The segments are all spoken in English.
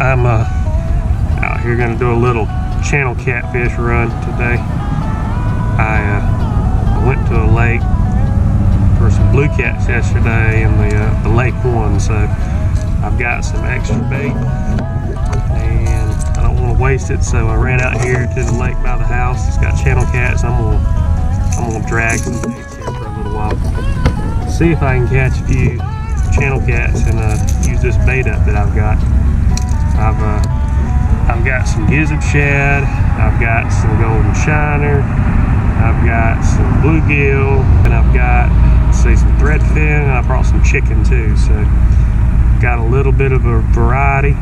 I'm out here gonna do a little channel catfish run today. I went to a lake for some blue cats yesterday, and the lake won, so I've got some extra bait and I don't want to waste it, so I ran out here to the lake by the house. It's got channel cats. I'm gonna drag some baits here for a little while, see if I can catch a few channel cats and use this bait up that I've got. I've got some gizzard shad, I've got some golden shiner, I've got some bluegill, and I've got, let's see, some threadfin, and I brought some chicken too, so got a little bit of a variety.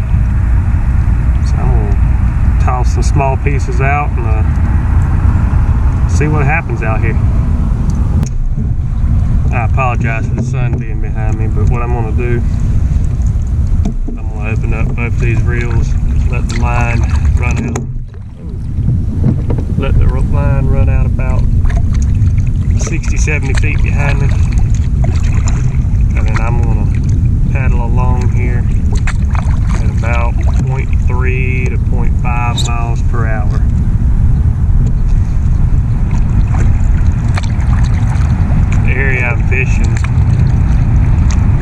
So I'm gonna toss some small pieces out and see what happens out here. I apologize for the sun being behind me, but what I'm gonna do, I'm gonna open up both these reels, let the line run out. Let the line run out about 60-70 feet behind me, and then I'm gonna paddle along here at about 0.3 to 0.5 miles per hour. The area I'm fishing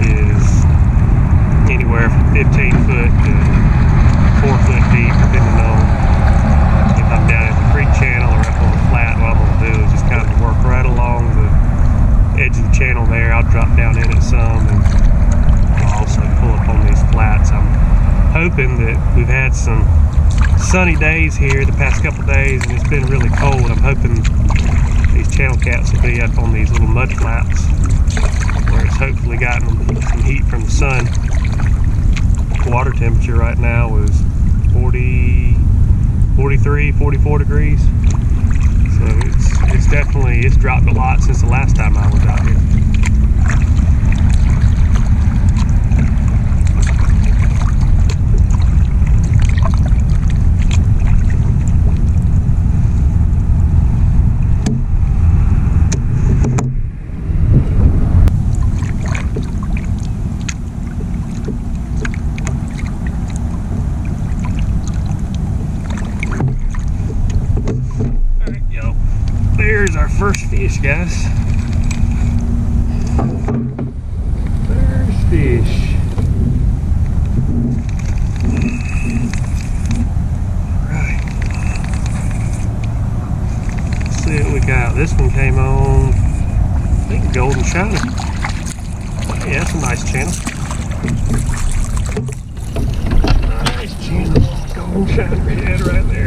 is anywhere from 15 foot to 4 foot deep, depending on if I'm down at the creek channel or up on the flat. What I'm going to do is just kind of work right along the edge of the channel there. I'll drop down in it some, and I'll also pull up on these flats. I'm hoping that we've had some sunny days here the past couple days, and it's been really cold. I'm hoping these channel cats will be up on these little mud flats where it's hopefully gotten some heat from the sun. Water temperature right now is 43, 44 degrees. So it's dropped a lot since the last time I was out here. There's our first fish, guys. First fish. Alright. Let's see what we got. This one came on, I think, golden shiner. Yeah, that's a nice channel. Nice channel. Golden shiner head right there.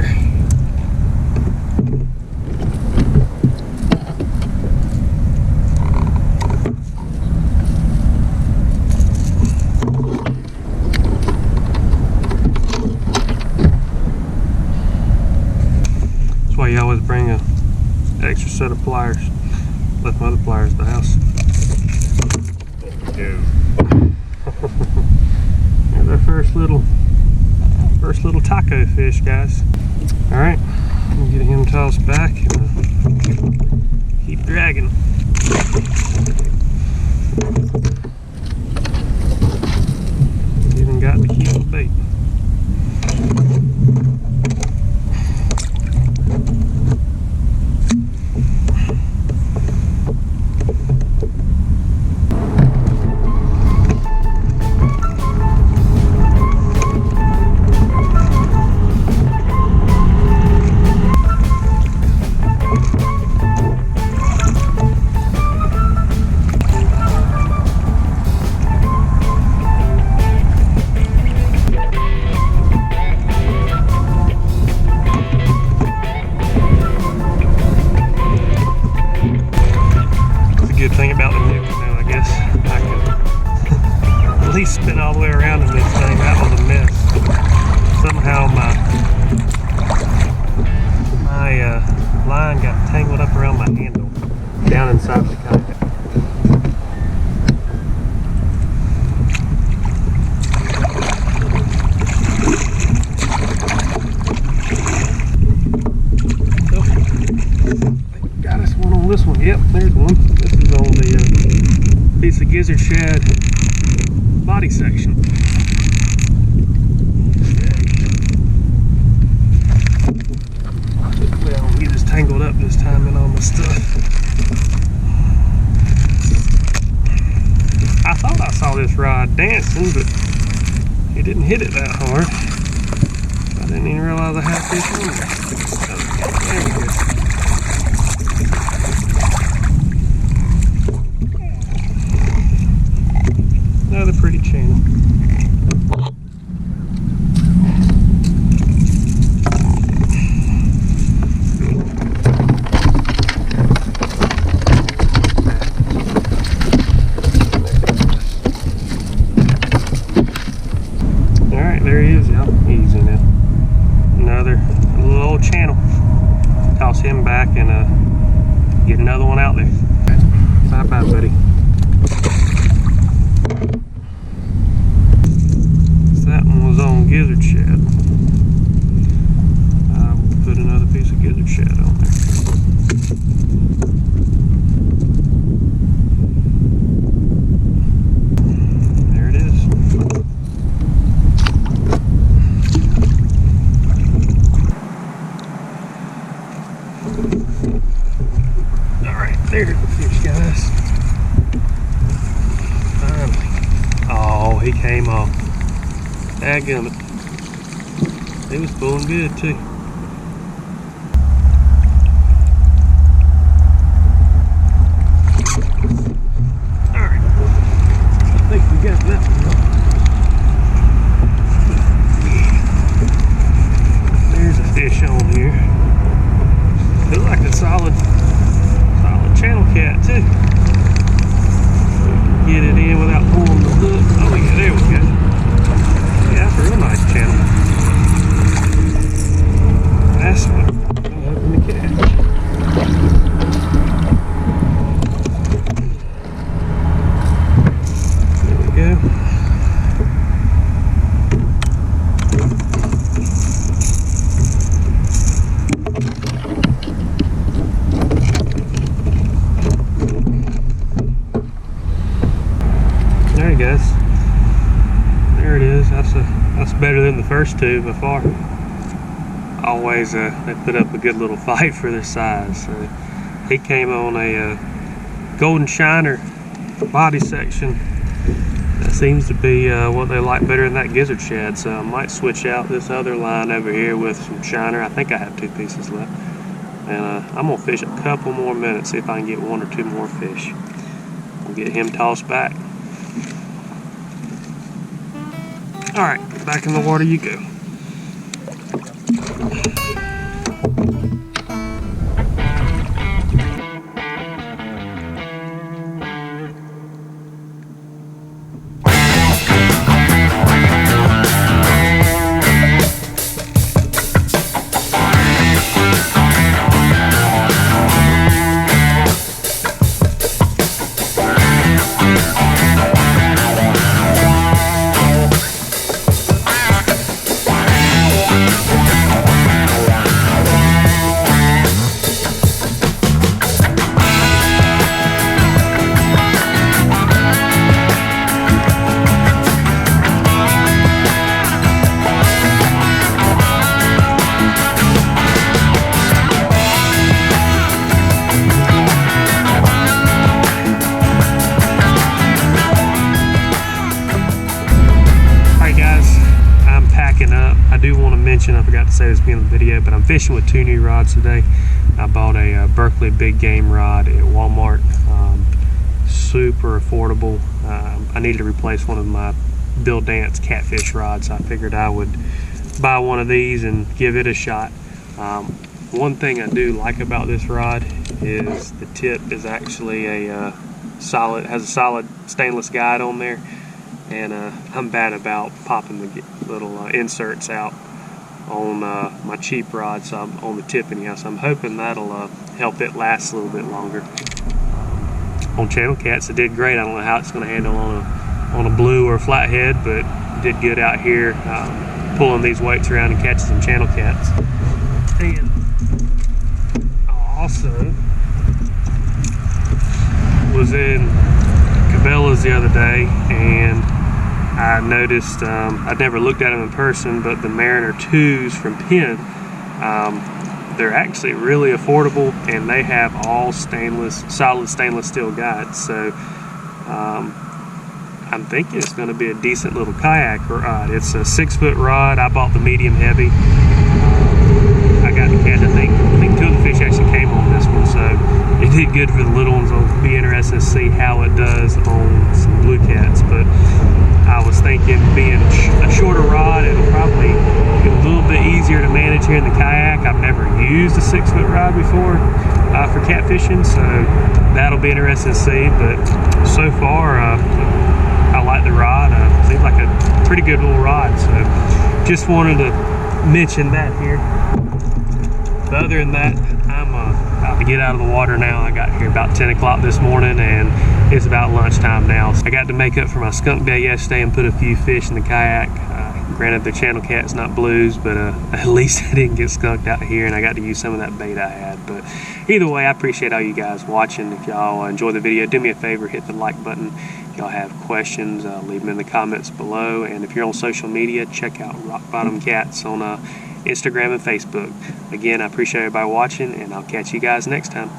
You always bring an extra set of pliers. Left my other pliers at the house. Here's our first little taco fish, guys. All right, I'm gonna get him tossed back and keep dragging. Even got the heel bait. Thing about the new one, though, I guess I can at least spin all the way around in this thing. That was a mess. Somehow my line got tangled up around my handle down inside the kayak. Got us one on this one. Yep, there's one. This is on the piece of gizzard shad body section. tangled up this time in all my stuff. I thought I saw this rod dancing, but it didn't hit it that hard. I didn't even realize I had fish on there. There we go. Another pretty channel. There he is, y'all. Easy now. Another little old channel. Toss him back and get another one out there. Bye bye, buddy. So that one was on gizzard shad. I will put another piece of gizzard shad on there. There's the fish, guys. Finally. Oh, he came off. Dadgummit. He was pulling good, too. Alright. I think we got that one. There's a fish on here. Looks like a solid channel cat too. Get it in without pulling the hook. Oh yeah, there we go. Yeah, that's a real nice channel. That's what I'm hoping to catch. There we go. There he goes. There it is. That's better than the first two by far. Always they put up a good little fight for their size. So he came on a golden shiner body section. That seems to be what they like better than that gizzard shad. So I might switch out this other line over here with some shiner. I think I have 2 pieces left. And I'm gonna fish a couple more minutes, see if I can get 1 or 2 more fish. We'll get him tossed back. Alright, back in the water you go. I forgot to say this being in the video, but I'm fishing with 2 new rods today. I bought a Berkley big game rod at Walmart. Super affordable. I needed to replace one of my Bill Dance Catfish rods. I figured I would buy one of these and give it a shot. One thing I do like about this rod is the tip is actually a has a solid stainless guide on there, and I'm bad about popping the little inserts out on my cheap rods on the tip anyhow, so I'm hoping that'll help it last a little bit longer. On channel cats it did great. I don't know how it's going to handle on a blue or a flathead, but it did good out here pulling these weights around and catching some channel cats. And also was in Cabela's the other day, and I noticed, I'd never looked at them in person, but the Mariner 2s from Penn, they're actually really affordable, and they have all solid stainless steel guides. So I'm thinking it's going to be a decent little kayak rod. It's a 6-foot rod. I bought the medium heavy. I got the catch. I think 2 of the fish actually came on this one, so it did good for the little ones. I'll be interested to see how it does on some blue cats. But I was thinking, being a shorter rod, it'll probably be a little bit easier to manage here in the kayak. I've never used a 6-foot rod before for catfishing, so that'll be interesting to see. But so far, I like the rod. Seems like a pretty good little rod, so just wanted to mention that here. But other than that, I'm about to get out of the water now. I got here about 10 o'clock this morning, and it's about lunchtime now. So I got to make up for my skunk day yesterday and put a few fish in the kayak. Granted, they're channel cats, not blues, but at least I didn't get skunked out here, and I got to use some of that bait I had. But either way, I appreciate all you guys watching. If y'all enjoy the video, do me a favor, hit the like button. If y'all have questions, leave them in the comments below. And if you're on social media, check out Rock Bottom Cats on Instagram and Facebook. Again, I appreciate everybody watching, and I'll catch you guys next time.